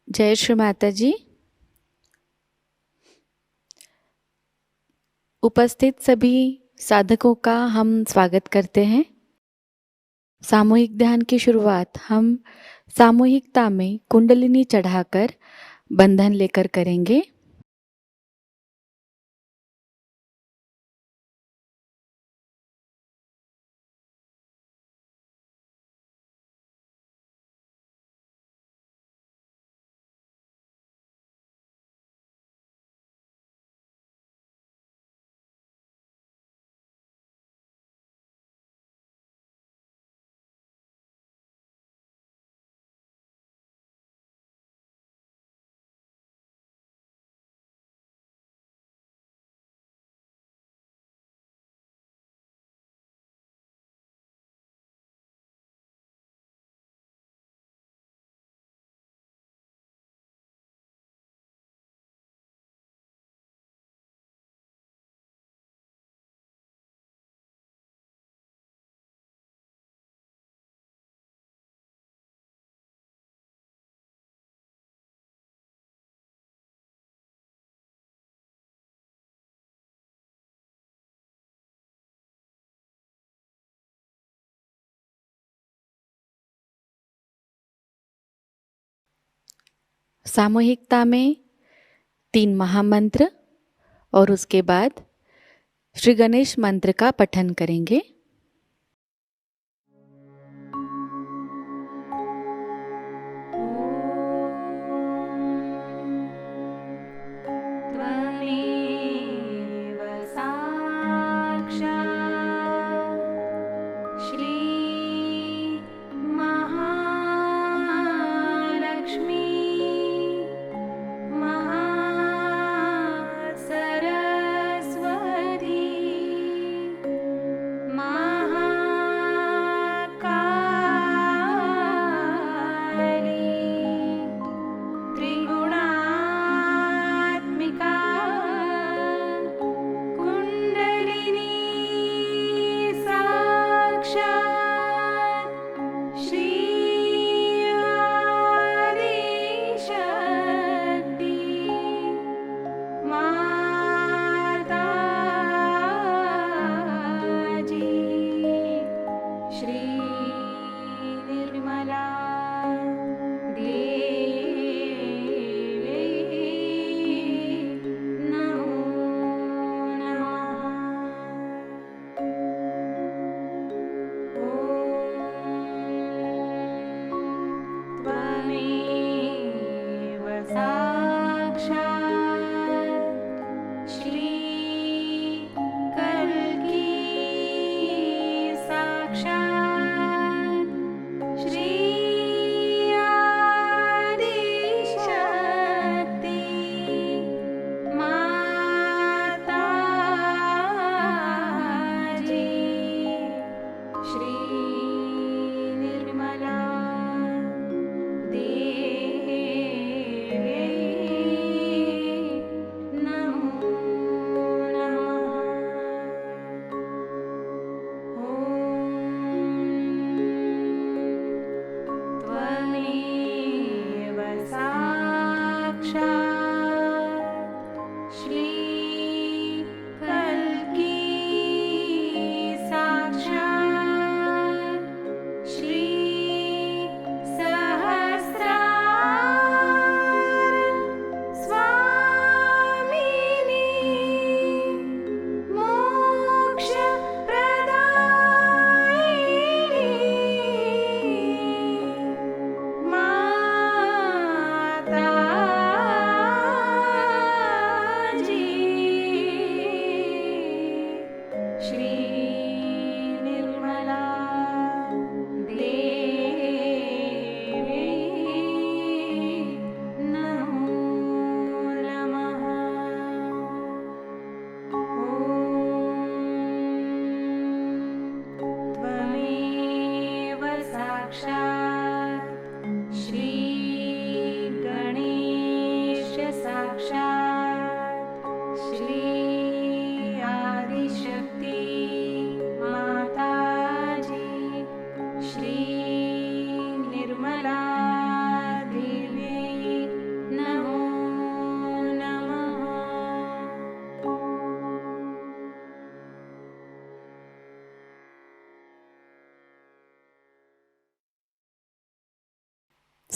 जय श्री माताजी। उपस्थित सभी साधकों का हम स्वागत करते हैं। सामूहिक ध्यान की शुरुआत हम सामूहिकता में कुंडलिनी चढ़ाकर बंधन लेकर करेंगे। सामूहिकता में 3 महामंत्र और उसके बाद श्री गणेश मंत्र का पठन करेंगे।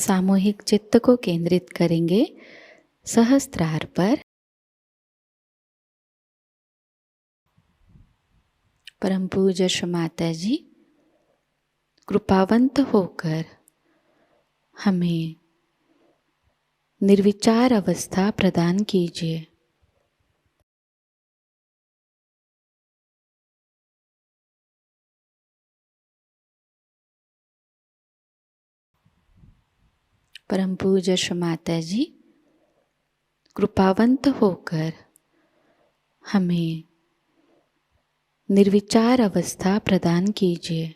सामूहिक चित्त को केंद्रित करेंगे सहस्त्रार पर। परम पूज्य श्री माताजी कृपावंत होकर हमें निर्विचार अवस्था प्रदान कीजिए। परम पूज्य श्री माताजी कृपावंत होकर हमें निर्विचार अवस्था प्रदान कीजिए।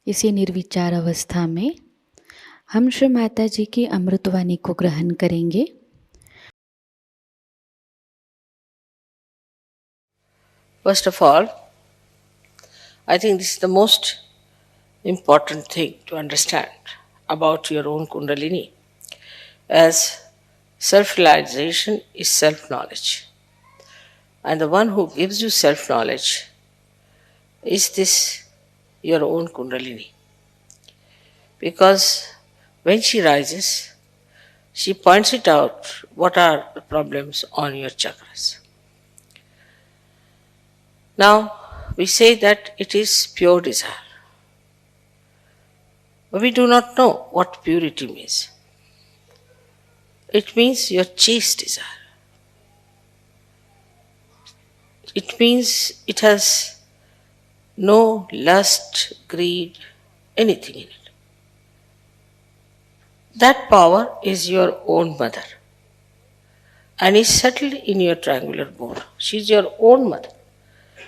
इसी निर्विचार अवस्था में हम श्री माताजी की अमृतवाणी को ग्रहण करेंगे। First of all, I think this is the most important thing to understand about your own Kundalini, as self-realization is self-knowledge. And the one who gives you self-knowledge is this your own Kundalini. Because when she rises, she points it out what are the problems on your chakras. Now, we say that it is pure desire. But we do not know what purity means. It means your chaste desire. It means it has no lust, greed, anything in it. That power is your own mother and is settled in your triangular bone. She is your own mother.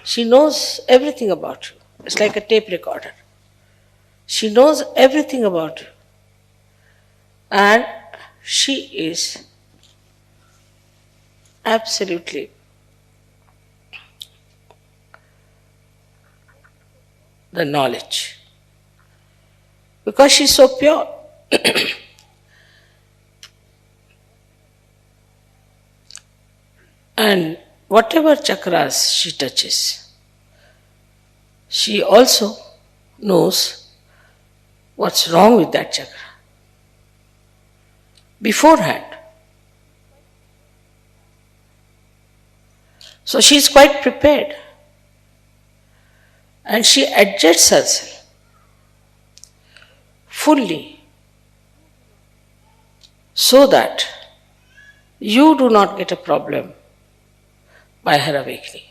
She knows everything about you. It's like a tape recorder. She knows everything about you. And she is absolutely the knowledge. Because she is so pure. And whatever chakras she touches, she also knows what's wrong with that chakra beforehand. So she is quite prepared and she adjusts herself fully so that you do not get a problem by her awakening.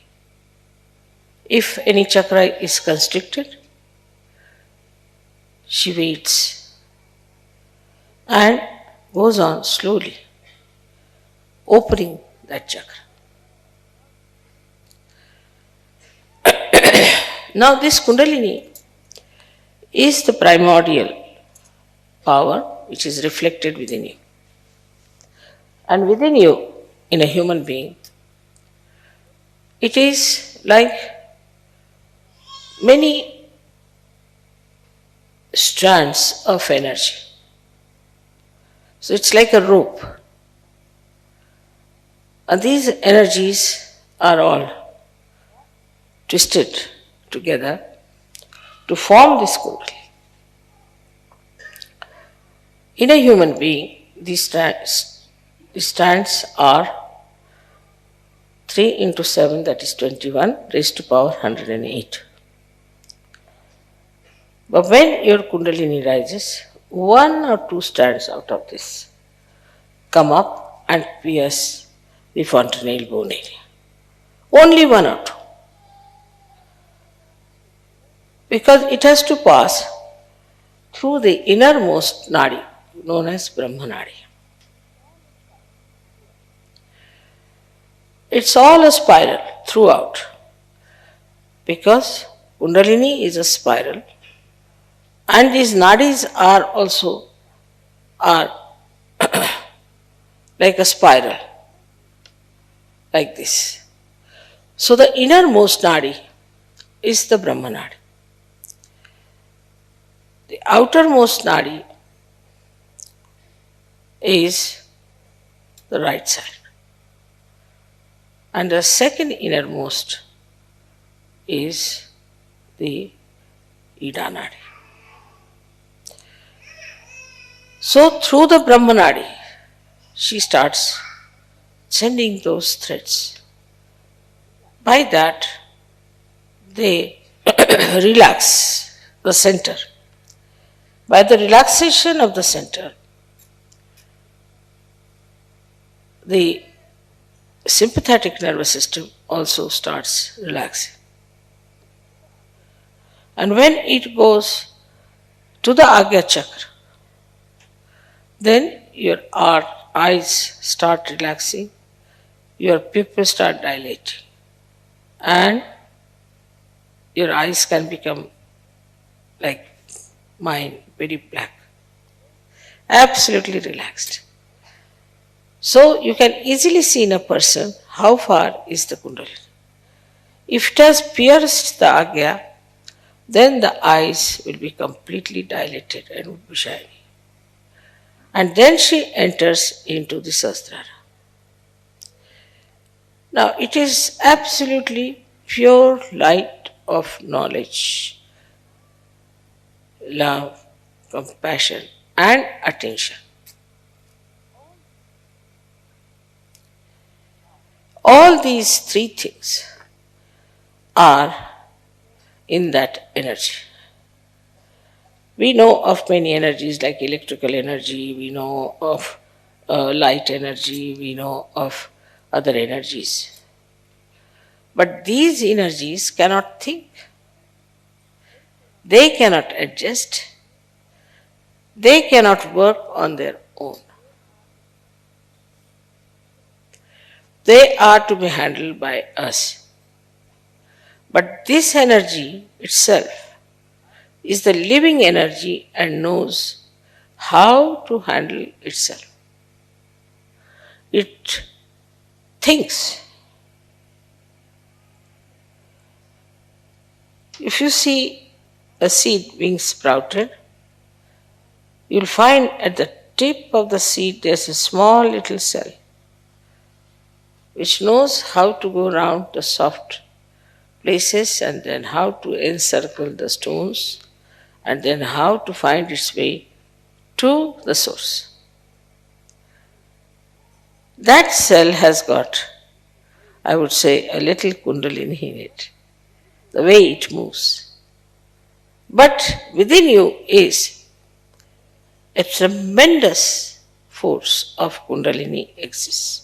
If any chakra is constricted, she waits and goes on slowly opening that chakra. Now this Kundalini is the primordial power which is reflected within you. And within you, in a human being, it is like many strands of energy. So it's like a rope. And these energies are all twisted together to form this Kundalini. In a human being, these strands are 3 into 7, that is 21, raised to power 108. But when your Kundalini rises, 1 or 2 strands out of this come up and pierce the fontanelle bone area. Only 1 or 2. Because it has to pass through the innermost nadi, known as Brahma Nadi. It's all a spiral throughout. Because Kundalini is a spiral and these nadis are also like a spiral, like this. So the innermost nadi is the Brahma Nadi. The outermost nadi is the right side. And the second innermost is the Ida Nadi. So through the Brahma Nadi, she starts sending those threads. By that, they relax the center. By the relaxation of the center, the sympathetic nervous system also starts relaxing. And when it goes to the Agya chakra, then your eyes start relaxing, your pupils start dilating, and your eyes can become like mind very blank, absolutely relaxed. So you can easily see in a person how far is the Kundalini. If it has pierced the Agya, then the eyes will be completely dilated and would be shiny. And then she enters into the Sahasrara. Now it is absolutely pure light of knowledge, love, compassion, and attention. All these three things are in that energy. We know of many energies like electrical energy, we know of light energy, we know of other energies. But these energies cannot think, they cannot adjust, they cannot work on their own. They are to be handled by us. But this energy itself is the living energy and knows how to handle itself. It thinks. If you see a seed being sprouted, you'll find at the tip of the seed there's a small little cell which knows how to go around the soft places and then how to encircle the stones and then how to find its way to the source. That cell has got, I would say, a little Kundalini in it, the way it moves. But within you is a tremendous force of Kundalini exists.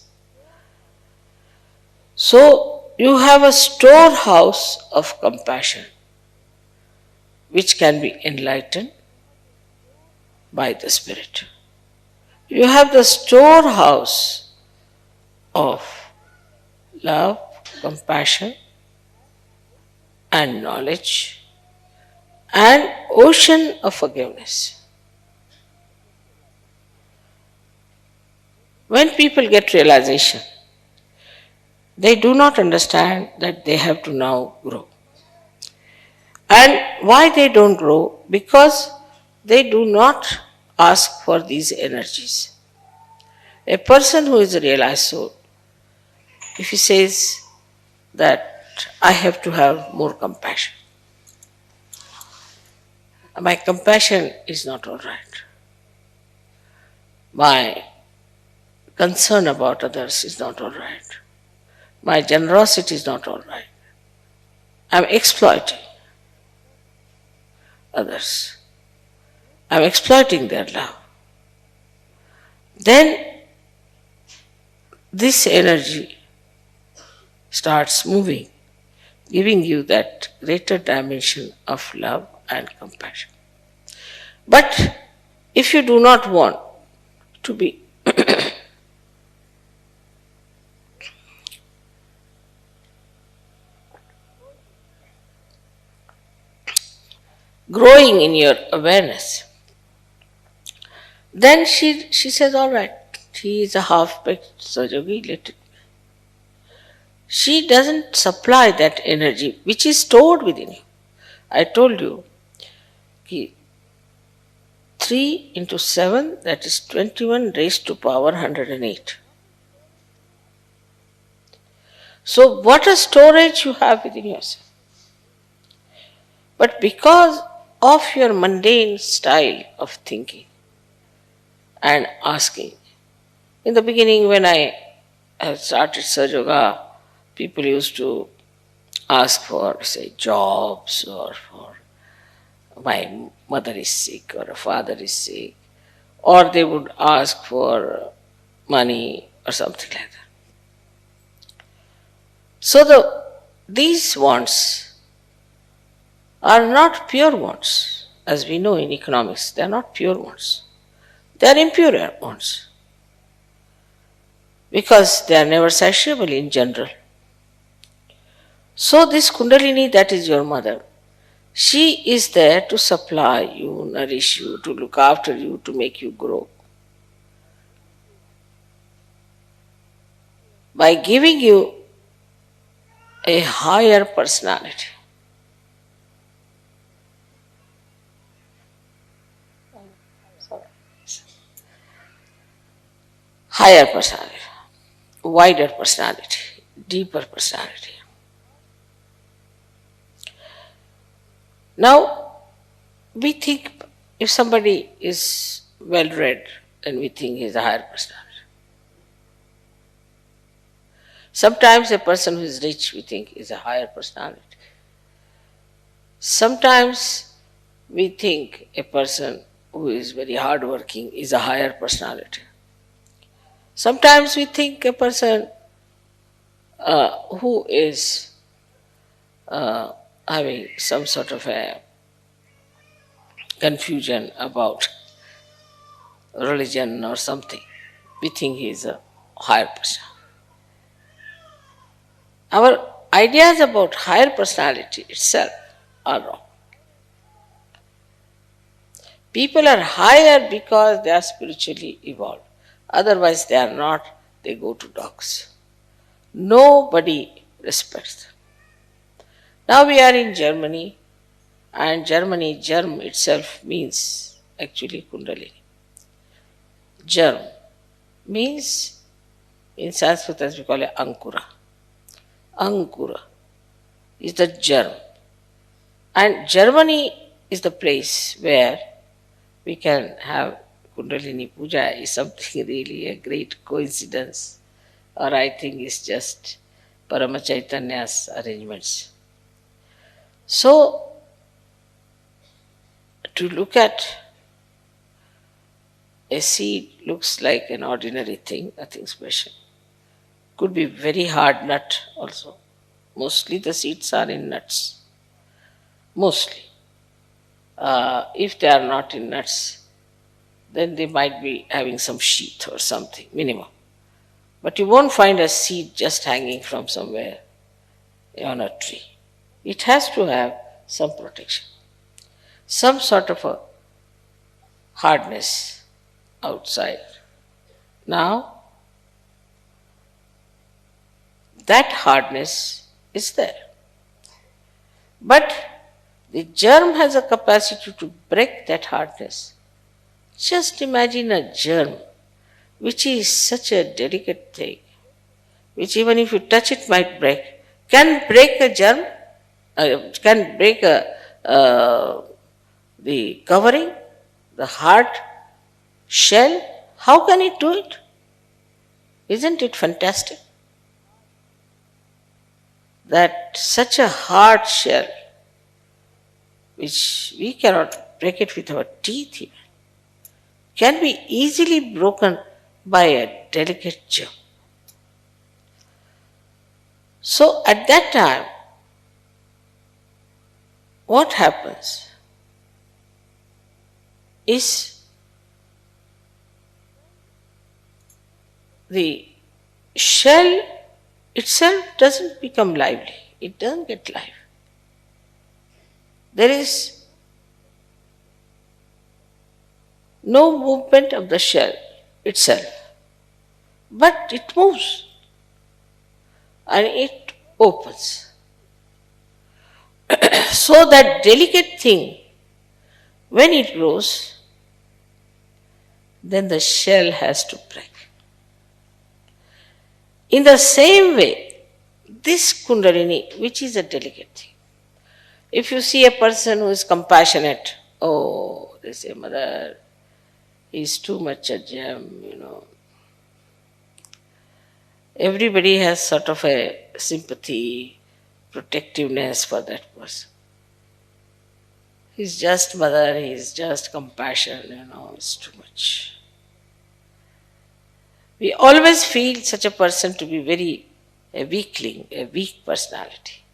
So you have a storehouse of compassion which can be enlightened by the Spirit. You have the storehouse of love, compassion, and knowledge, and ocean of forgiveness. When people get realization, they do not understand that they have to now grow. And why they don't grow? Because they do not ask for these energies. A person who is a realized soul, if he says that I have to have more compassion, my compassion is not all right. My concern about others is not all right. My generosity is not all right. I'm exploiting others. I'm exploiting their love. Then this energy starts moving, giving you that greater dimension of love and compassion. But if you do not want to be growing in your awareness, then she says, all right, he is a half-baked Sahajayogi, let it be. She doesn't supply that energy which is stored within you. I told you, 3 into 7, that is 21 raised to power 108. So what a storage you have within yourself. But because of your mundane style of thinking and asking, in the beginning when I started Sahajayoga, people used to ask for, say, jobs or for my mother is sick or a father is sick, or they would ask for money or something like that. So these wants are not pure wants. As we know in economics, they are not pure wants. They are impure wants. Because they are never satiable in general. So this Kundalini, that is your mother, She is there to supply you, nourish you, to look after you, to make you grow. By giving you a higher personality. Higher personality, wider personality, deeper personality. Now, we think if somebody is well read, then we think he is a higher personality. Sometimes a person who is rich, we think is a higher personality. Sometimes we think a person who is very hardworking is a higher personality. Sometimes we think a person who is having some sort of a confusion about religion or something, we think he is a higher person. Our ideas about higher personality itself are wrong. People are higher because they are spiritually evolved. Otherwise, they are not, they go to dogs. Nobody respects them. Now we are in Germany, and Germany, germ itself means actually Kundalini. Germ means, in Sanskrit as we call it, Ankura. Ankura is the germ. And Germany is the place where we can have Kundalini Puja is something really a great coincidence, or I think it's just Paramachaitanya's arrangements. So, to look at a seed looks like an ordinary thing, nothing special. Could be very hard nut also. Mostly the seeds are in nuts. Mostly. If they are not in nuts, then they might be having some sheath or something, minimum. But you won't find a seed just hanging from somewhere on a tree. It has to have some protection, some sort of a hardness outside. Now, that hardness is there. But the germ has a capacity to break that hardness. Just imagine a germ, which is such a delicate thing, which even if you touch it might break, can break a germ, can break the covering, the hard shell. How can it do it? Isn't it fantastic? That such a hard shell, which we cannot break it with our teeth even, can be easily broken by a delicate germ. So at that time, what happens is the shell itself doesn't become lively. It doesn't get life. There is no movement of the shell itself, but it moves and it opens. So that delicate thing, when it grows, then the shell has to break. In the same way, this Kundalini, which is a delicate thing, if you see a person who is compassionate, oh, they say, Mother, he's too much a gem, Everybody has sort of a sympathy, protectiveness for that person. He's just Mother, he's just compassion, it's too much. We always feel such a person to be a weakling, a weak personality,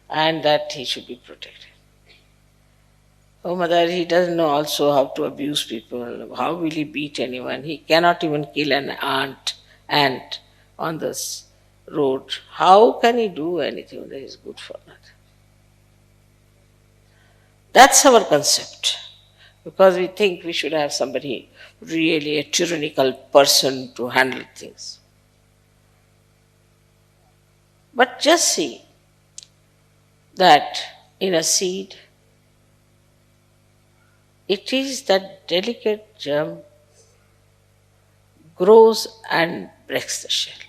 and that he should be protected. Oh Mother, he doesn't know also how to abuse people. How will he beat anyone? He cannot even kill an ant on this road. How can he do anything that is good for nothing? That's our concept. Because we think we should have somebody really a tyrannical person to handle things. But just see that in a seed, it is that delicate germ grows and breaks the shell.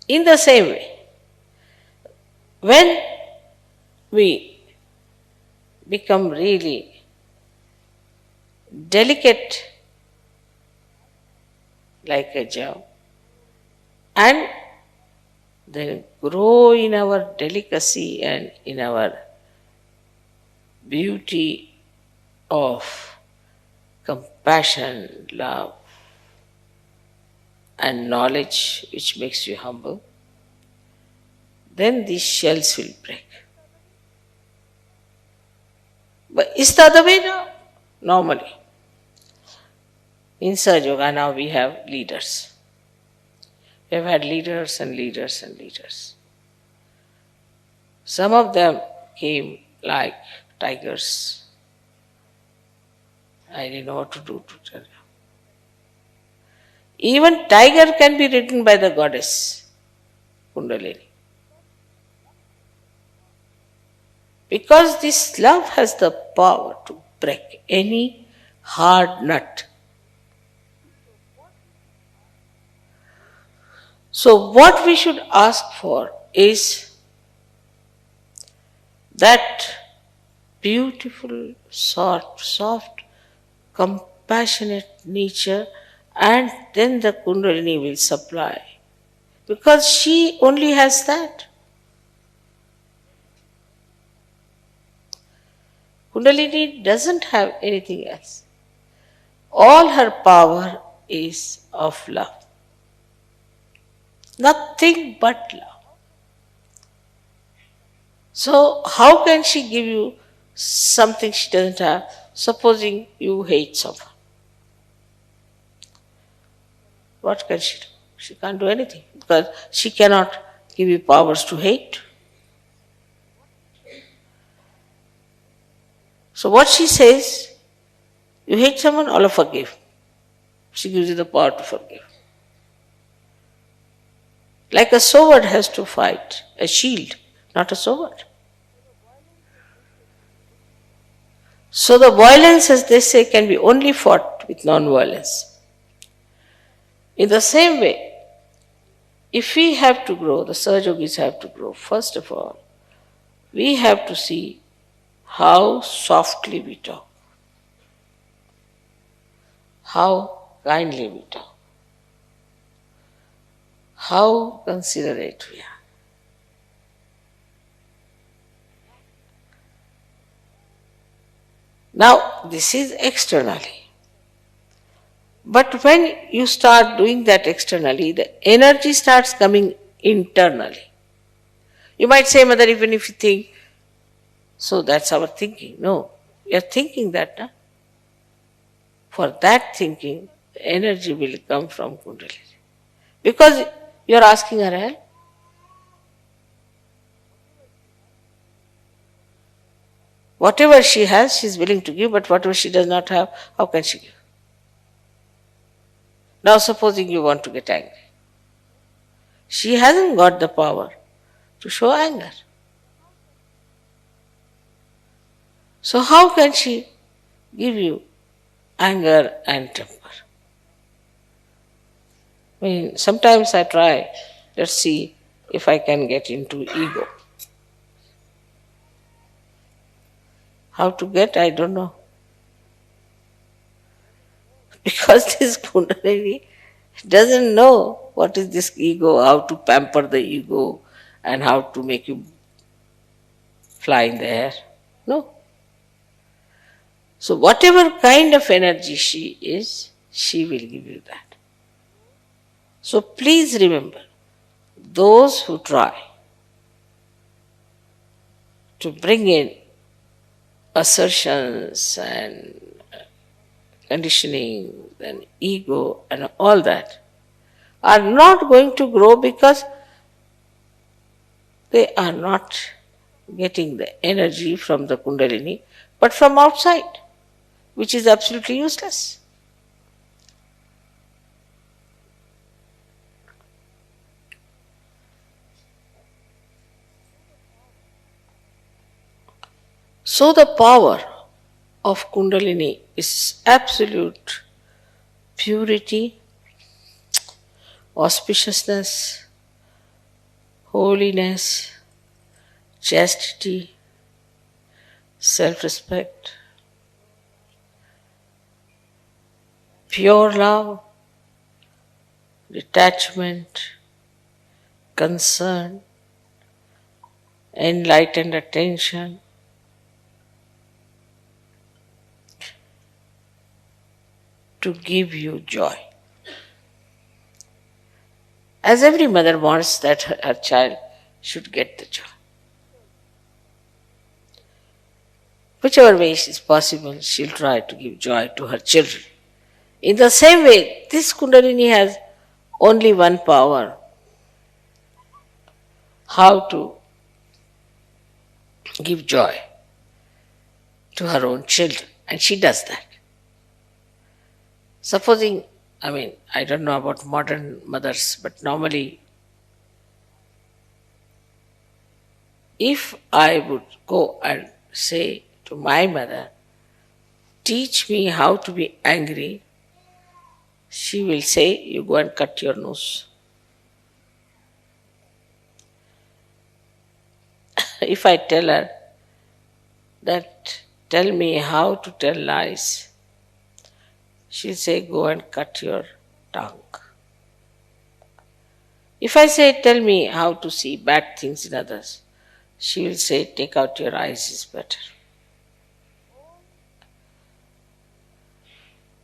In the same way, when we become really delicate like a germ and then grow in our delicacy and in our beauty of compassion, love, and knowledge which makes you humble, then these shells will break. But is the other way now? Normally. In Sahajayoga now we have leaders. We have had leaders and leaders and leaders. Some of them came like tigers. I didn't know what to do to tell you. Even tiger can be ridden by the goddess Kundalini. Because this love has the power to break any hard nut. So what we should ask for is that beautiful, soft, compassionate nature, and then the Kundalini will supply. Because she only has that. Kundalini doesn't have anything else. All her power is of love. Nothing but love. So how can she give you something she doesn't have? Supposing you hate someone. What can she do? She can't do anything because she cannot give you powers to hate. So what she says, you hate someone, Allah forgive. She gives you the power to forgive. Like a sword has to fight, a shield, not a sword. So the violence, as they say, can be only fought with non-violence. In the same way, if we have to grow, the Sahajogis have to grow, first of all, we have to see how softly we talk, how kindly we talk, how considerate we are. Now, this is externally. But when you start doing that externally, the energy starts coming internally. You might say, Mother, even if you think, so that's our thinking. No, you're thinking that. Nah? For that thinking, the energy will come from Kundalini. Because you're asking her help. Whatever she has, she's willing to give, but whatever she does not have, how can she give? Now supposing you want to get angry. She hasn't got the power to show anger. So how can she give you anger and temper? I mean, sometimes I try, let's see if I can get into ego. How to get, I don't know. Because this Kundalini doesn't know what is this ego, how to pamper the ego and how to make you fly in the air. No. So whatever kind of energy she is, she will give you that. So please remember, those who try to bring in assertions and conditioning and ego and all that are not going to grow because they are not getting the energy from the Kundalini, but from outside, which is absolutely useless. So the power of Kundalini is absolute purity, auspiciousness, holiness, chastity, self-respect, pure love, detachment, concern, enlightened attention, to give you joy. As every mother wants that her child should get the joy. Whichever way is possible, she'll try to give joy to her children. In the same way, this Kundalini has only one power: how to give joy to her own children. And she does that. Supposing, I don't know about modern mothers, but normally, if I would go and say to my mother, teach me how to be angry, she will say, you go and cut your nose. If I tell her that, tell me how to tell lies, she'll say, go and cut your tongue. If I say, tell me how to see bad things in others, she will say, take out your eyes is better.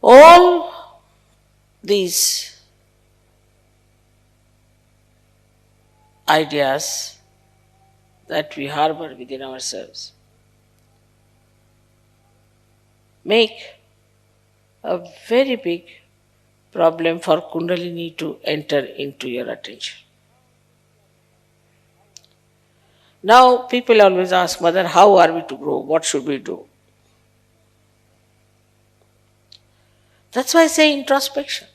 All these ideas that we harbor within ourselves make a very big problem for Kundalini to enter into your attention. Now, people always ask, Mother, how are we to grow? What should we do? That's why I say introspection.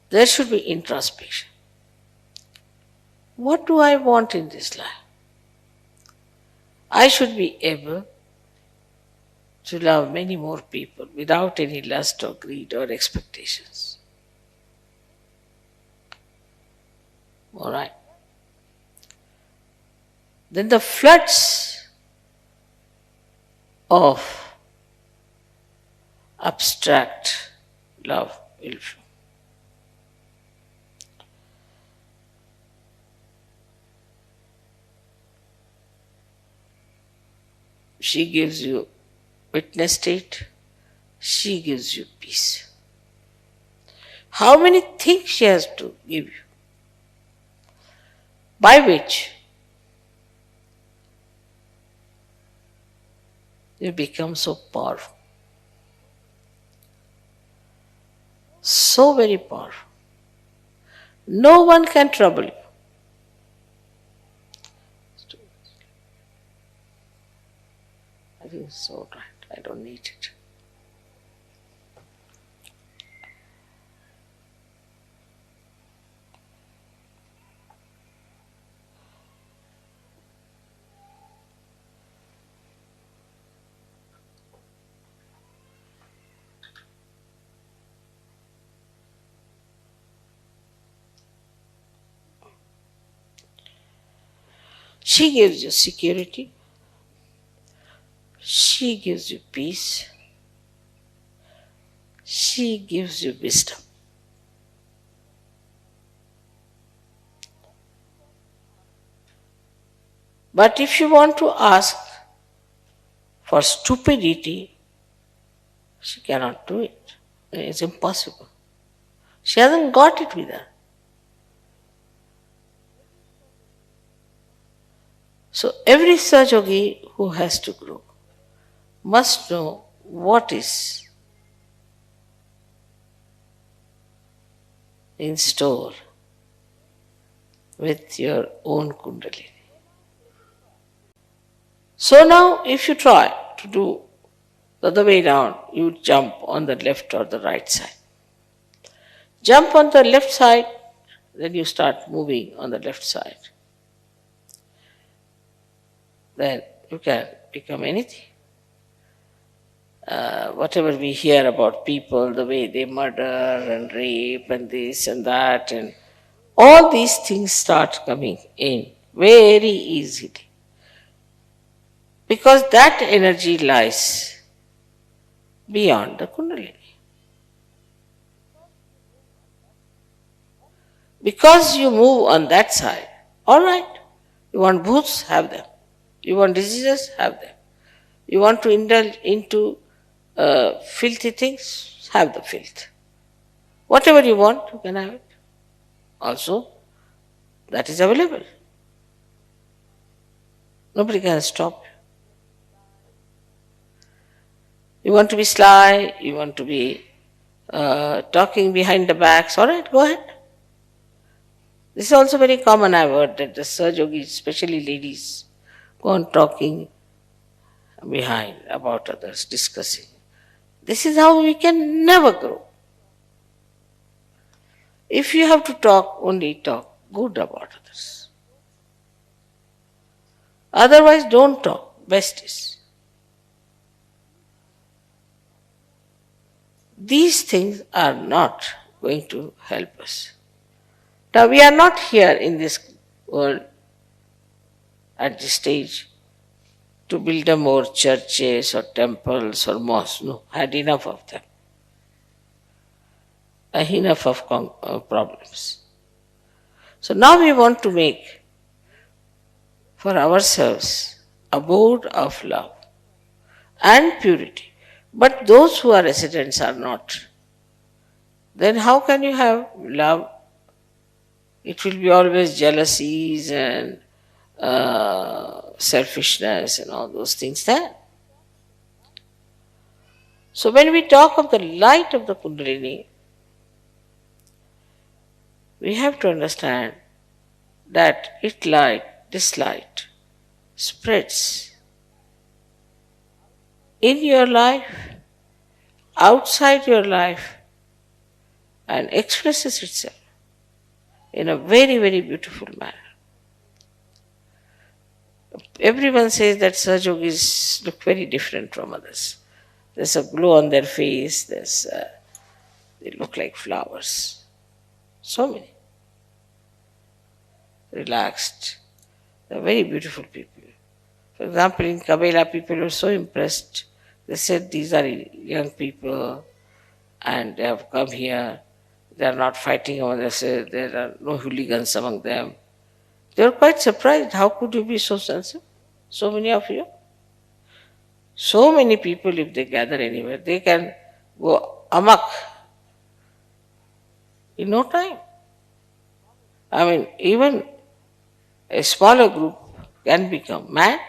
There should be introspection. What do I want in this life? I should be able to love many more people without any lust or greed or expectations. All right. Then the floods of abstract love will flow. She gives you witness state, she gives you peace. How many things she has to give you, by which you become so powerful, so very powerful. No one can trouble you. I think it's all right. I don't need it. She gives you security. She gives you peace. She gives you wisdom. But if you want to ask for stupidity, she cannot do it. It's impossible. She hasn't got it with her. So every Sahajayogi who has to grow must know what is in store with your own Kundalini. So now if you try to do the other way down, you jump on the left or the right side. Jump on the left side, then you start moving on the left side. Then you can become anything. Whatever we hear about people, the way they murder and rape and this and that, and all these things start coming in very easily. Because that energy lies beyond the Kundalini. Because you move on that side, all right. You want bhoots, have them. You want diseases, have them. You want to indulge into filthy things, have the filth. Whatever you want, you can have it. Also, that is available. Nobody can stop you. You want to be sly, you want to be talking behind the backs, all right, go ahead. This is also very common, I've heard that the Sahajogis, especially ladies, go on talking behind about others, discussing. This is how we can never grow. If you have to talk, only talk good about others. Otherwise, don't talk. Best is. These things are not going to help us. Now, we are not here in this world at this stage to build a more churches or temples or mosques. No, had enough of them. Enough of problems. So now we want to make for ourselves abode of love and purity. But those who are residents are not. Then how can you have love? It will be always jealousies and selfishness and all those things there. So when we talk of the light of the Kundalini, we have to understand that this light spreads in your life, outside your life, and expresses itself in a very, very beautiful manner. Everyone says that Sahajogis look very different from others. There's a glow on their face, they look like flowers. So many. Relaxed. They're very beautiful people. For example, in Kabela, people were so impressed. They said these are young people and they have come here. They are not fighting among themselves. There are no hooligans among them. They were quite surprised. How could you be so sensitive? So many of you. So many people, if they gather anywhere, they can go amok in no time. I mean, even a smaller group can become mad.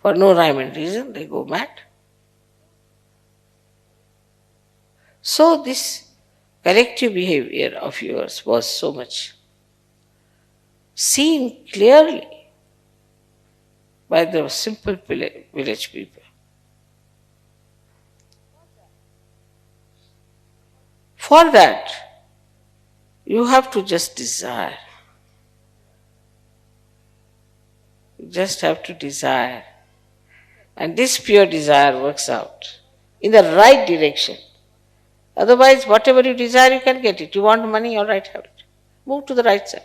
For no rhyme and reason, they go mad. So this collective behavior of yours was so much seen clearly by the simple village people. For that, you have to just desire. You just have to desire. And this pure desire works out in the right direction. Otherwise, whatever you desire, you can get it. You want money, all right, have it. Move to the right side.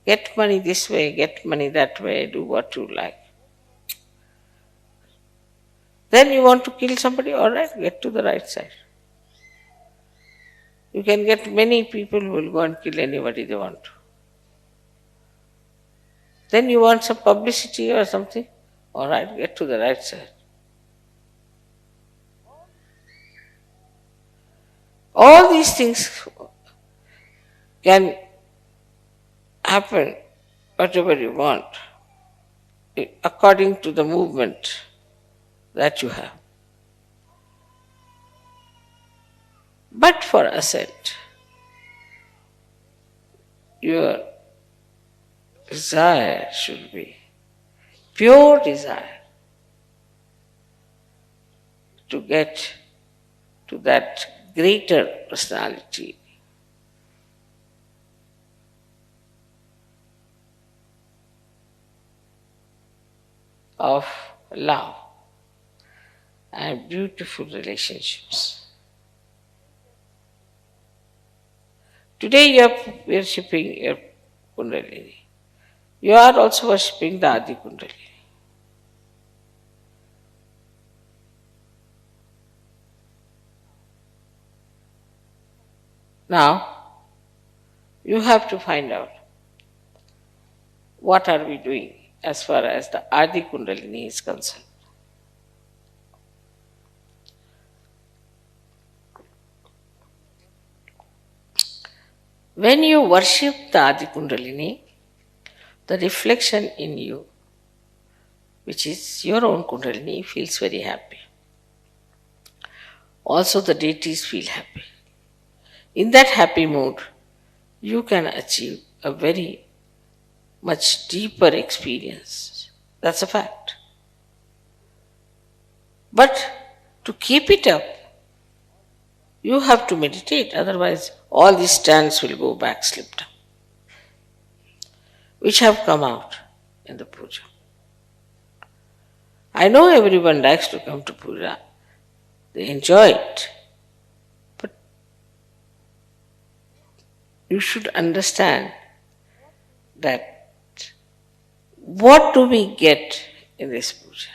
Get money this way, get money that way, do what you like. Then you want to kill somebody, all right, get to the right side. You can get many people who will go and kill anybody they want to. Then you want some publicity or something, all right, get to the right side. All these things can happen whatever you want according to the movement that you have. But for ascent, your desire should be pure desire to get to that greater personality. Of love and beautiful relationships. Today you are worshipping your Kundalini. You are also worshipping the Adi Kundalini. Now, you have to find out what are we doing as far as the Adi Kundalini is concerned. When you worship the Adi Kundalini, the reflection in you, which is your own Kundalini, feels very happy. Also, the deities feel happy. In that happy mood, you can achieve a very much deeper experience. That's a fact. But to keep it up, you have to meditate, otherwise all these stands will go back, slip down, which have come out in the puja. I know everyone likes to come to puja, they enjoy it, but you should understand that what do we get in this puja?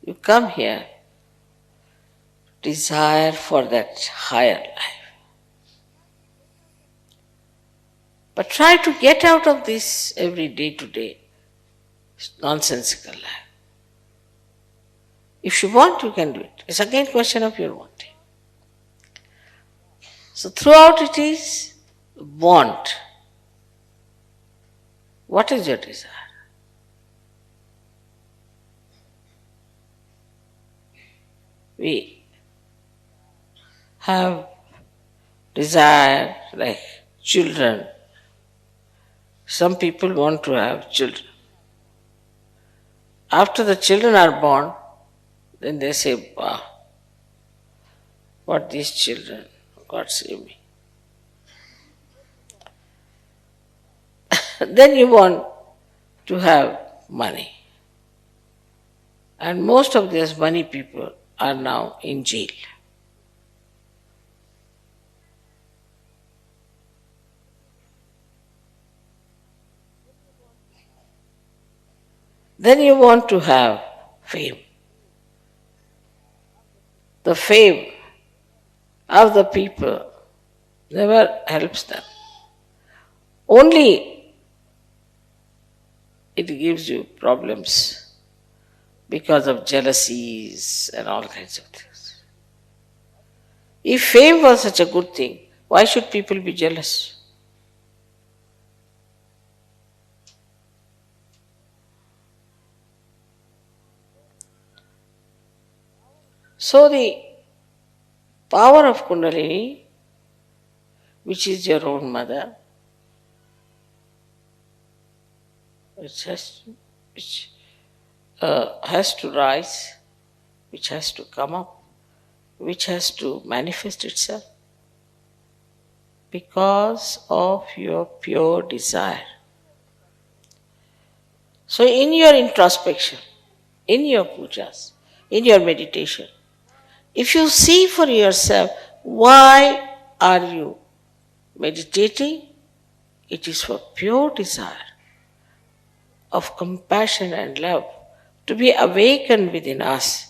You come here, desire for that higher life. But try to get out of this every day to day nonsensical life. If you want, you can do it. It's again a question of your wanting. So throughout it is want. What is your desire? We have desire like children. Some people want to have children. After the children are born, then they say, wow, what these children, God save me. Then you want to have money. And most of these money people are now in jail. Then you want to have fame. The fame of the people never helps them. Only it gives you problems because of jealousies and all kinds of things. If fame was such a good thing, why should people be jealous? So the power of Kundalini, which is your own mother, which has to rise, which has to come up, which has to manifest itself because of your pure desire. So in your introspection, in your pujas, in your meditation, if you see for yourself why are you meditating, it is for pure desire of compassion and love to be awakened within us.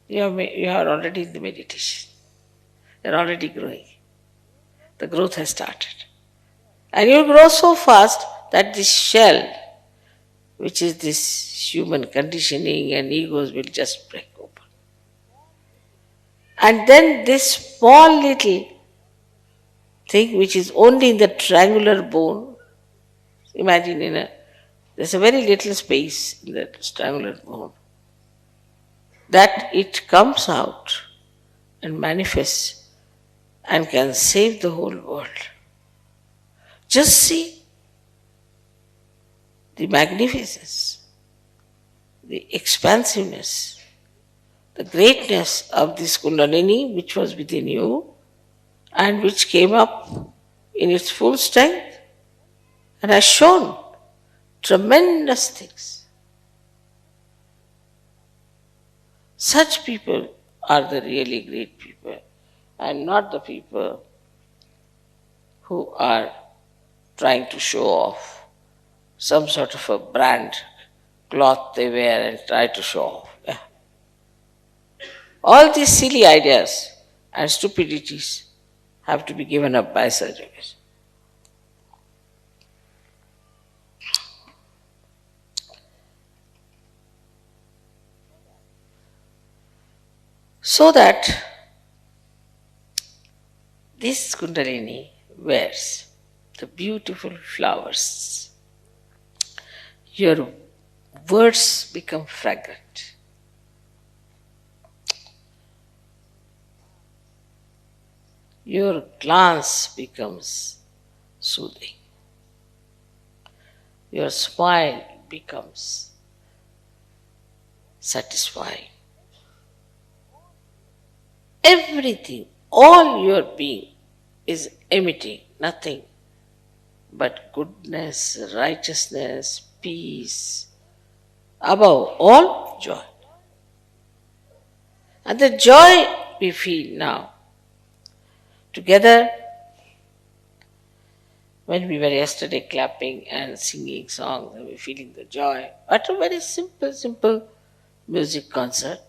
You are already in the meditation. You are already growing. The growth has started. And you will grow so fast that this shell, which is this human conditioning and egos, will just break open. And then this small little thing which is only in the triangular bone, imagine there's a very little space in that triangular bone, that it comes out and manifests and can save the whole world. Just see the magnificence, the expansiveness, the greatness of this Kundalini which was within you and which came up in its full strength and has shown tremendous things. Such people are the really great people and not the people who are trying to show off some sort of a brand cloth they wear and try to show off. Yeah. All these silly ideas and stupidities have to be given up by Sahajayoga. So that this Kundalini wears the beautiful flowers. Your words become fragrant. Your glance becomes soothing. Your smile becomes satisfying. Everything, all your being is emitting nothing but goodness, righteousness, peace, above all joy. And the joy we feel now, together, when we were yesterday clapping and singing songs and we were feeling the joy, at a very simple music concert,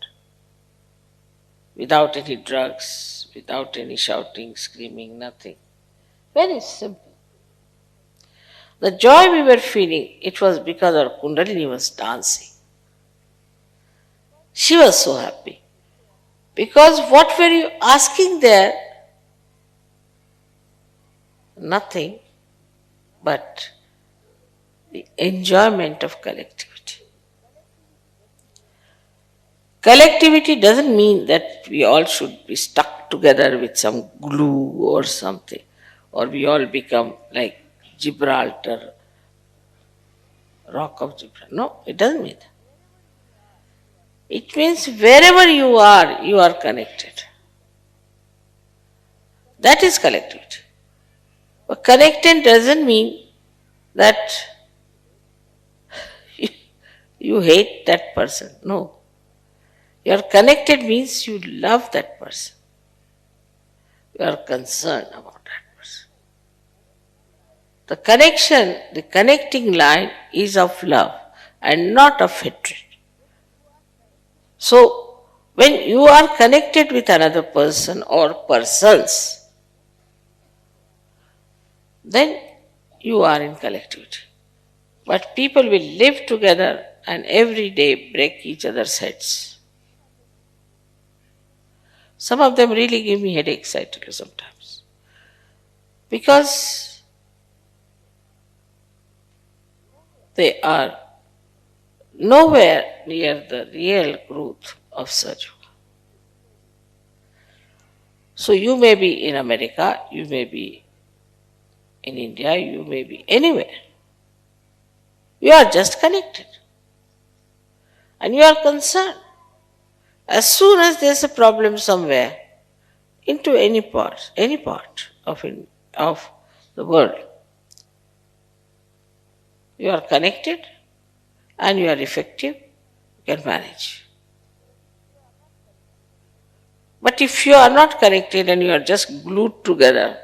without any drugs, without any shouting, screaming, nothing. Very simple. The joy we were feeling, it was because our Kundalini was dancing. She was so happy. Because what were you asking there? Nothing but the enjoyment of collectivity. Collectivity doesn't mean that we all should be stuck together with some glue or something, or we all become like Gibraltar, rock of Gibraltar. No, it doesn't mean that. It means wherever you are connected. That is collectivity. But connected doesn't mean that you hate that person. No. You are connected means you love that person. You are concerned about that person. The connection, the connecting line is of love and not of hatred. So, when you are connected with another person or persons, then you are in collectivity. But people will live together and every day break each other's heads. Some of them really give me headaches, I tell you sometimes. Because they are nowhere near the real growth of Sahajayoga. So you may be in America, you may be in India, you may be anywhere. You are just connected. And you are concerned. As soon as there is a problem somewhere, into any part of the world, you are connected and you are effective, you can manage. But if you are not connected and you are just glued together,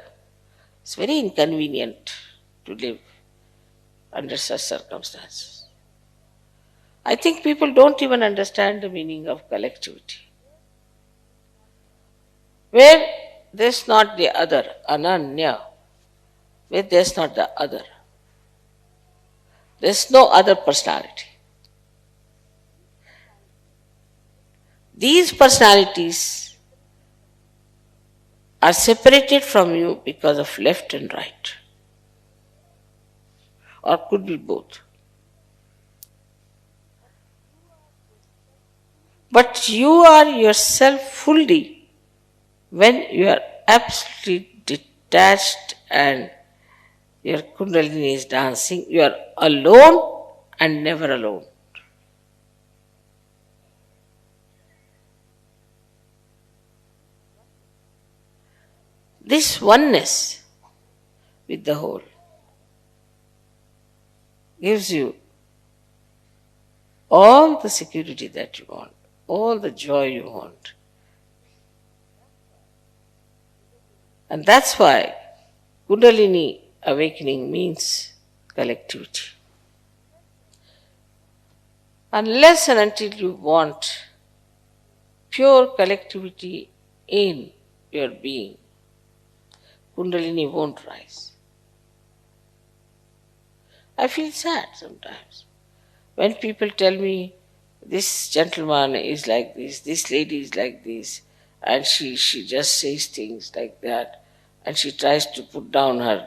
it's very inconvenient to live under such circumstances. I think people don't even understand the meaning of collectivity. Where there's not the other, ananya, where there's not the other. There's no other personality. These personalities are separated from you because of left and right. Or could be both. But you are yourself fully when you are absolutely detached and your Kundalini is dancing. You are alone and never alone. This oneness with the whole gives you all the security that you want, all the joy you want. And that's why Kundalini awakening means collectivity. Unless and until you want pure collectivity in your being, Kundalini won't rise. I feel sad sometimes when people tell me this gentleman is like this lady is like this, and she just says things like that, and she tries to put down her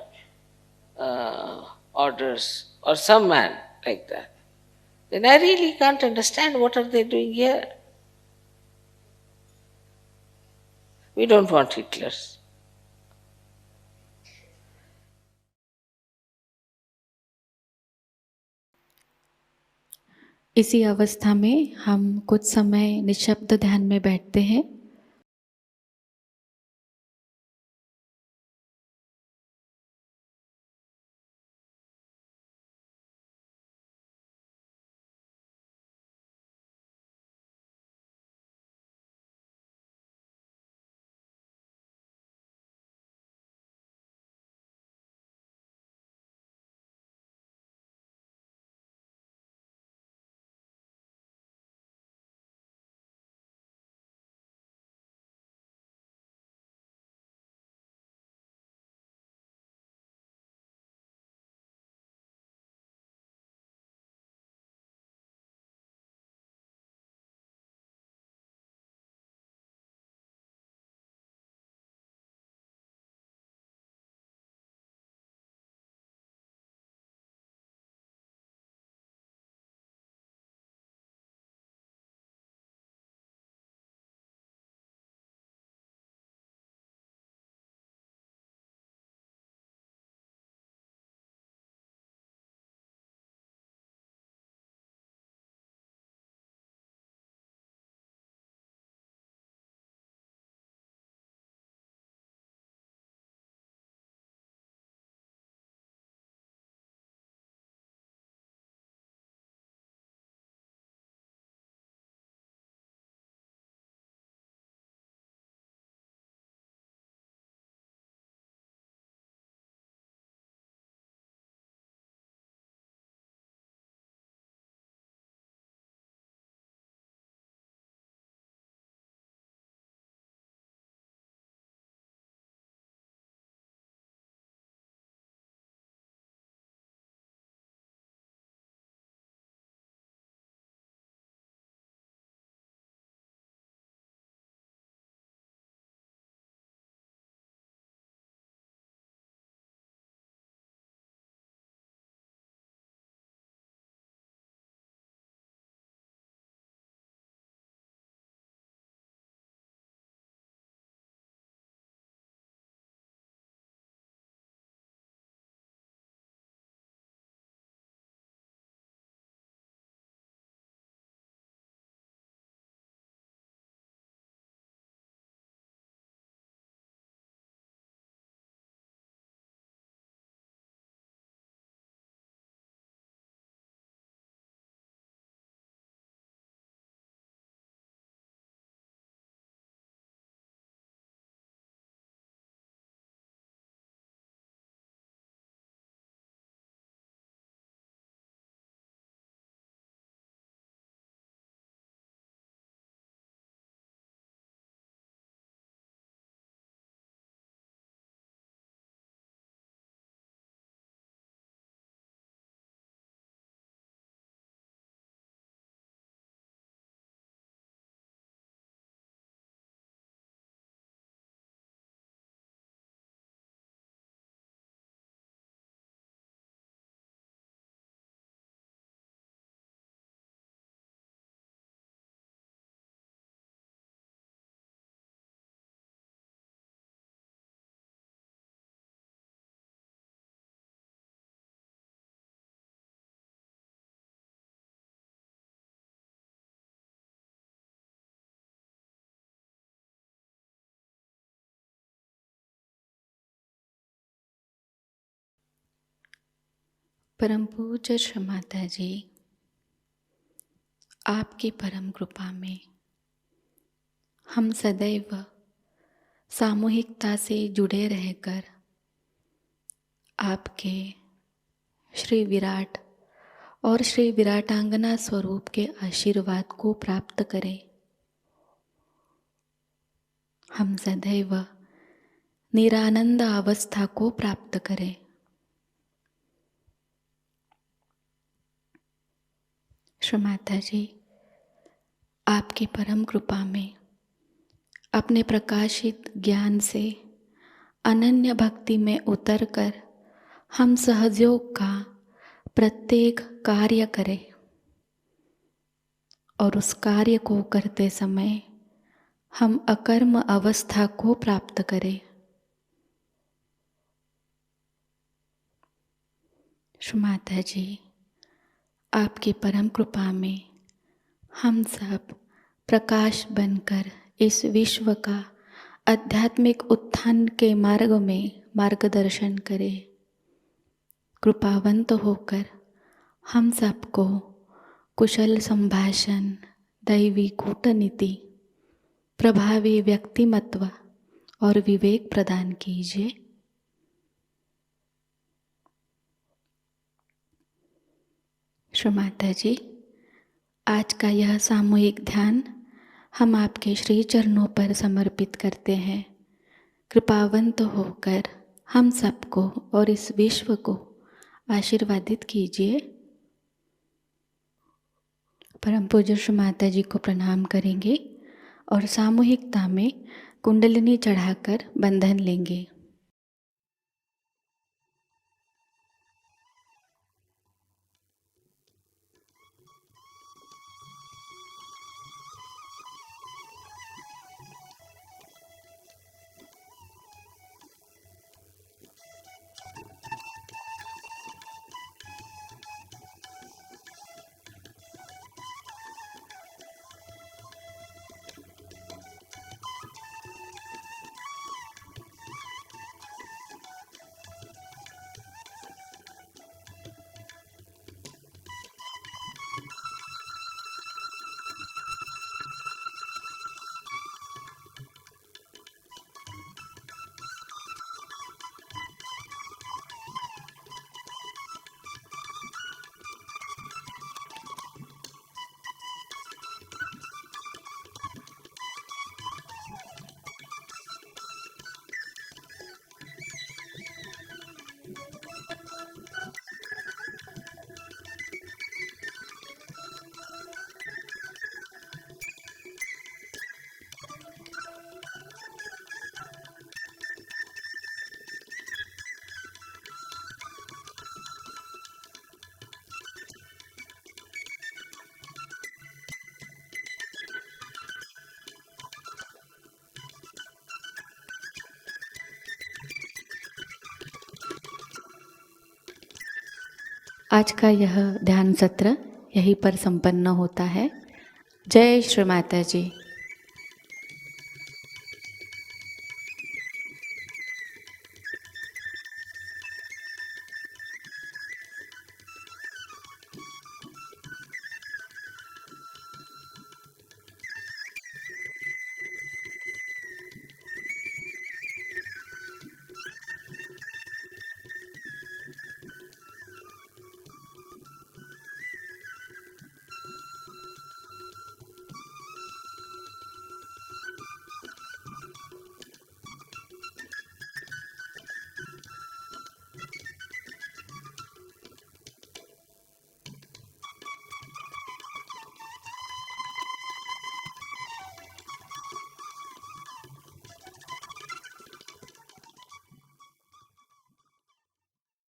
orders, or some man like that, then I really can't understand what are they doing here. We don't want Hitlers. इसी अवस्था में हम कुछ समय निशब्द ध्यान में बैठते हैं। परम पूज्य श्री माताजी, आपकी परम कृपा में हम सदैव सामूहिकता से जुड़े रहकर आपके श्री विराट और श्री विराटांगना स्वरूप के आशीर्वाद को प्राप्त करें। हम सदैव निरानंद अवस्था को प्राप्त करें। श्री माताजी, आपकी परम कृपा में अपने प्रकाशित ज्ञान से अनन्य भक्ति में उतरकर हम सहयोग का प्रत्येक कार्य करें और उस कार्य को करते समय हम अकर्म अवस्था को प्राप्त करें। श्री माताजी, आपकी परम कृपा में हम सब प्रकाश बनकर इस विश्व का आध्यात्मिक उत्थान के मार्ग में मार्गदर्शन करें। कृपावंत होकर हम सबको कुशल संभाषण, दैवी कूटनीति, प्रभावी व्यक्तिमत्व और विवेक प्रदान कीजिए। श्री माताजी, आज का यह सामूहिक ध्यान हम आपके श्री चरणों पर समर्पित करते हैं। कृपावंत होकर हम सबको और इस विश्व को आशीर्वादित कीजिए। परम पूज्य श्री माताजी को प्रणाम करेंगे और सामूहिकता में कुंडलिनी चढ़ाकर बंधन लेंगे। आज का यह ध्यान सत्र यहीं पर संपन्न होता है। जय श्री माता जी।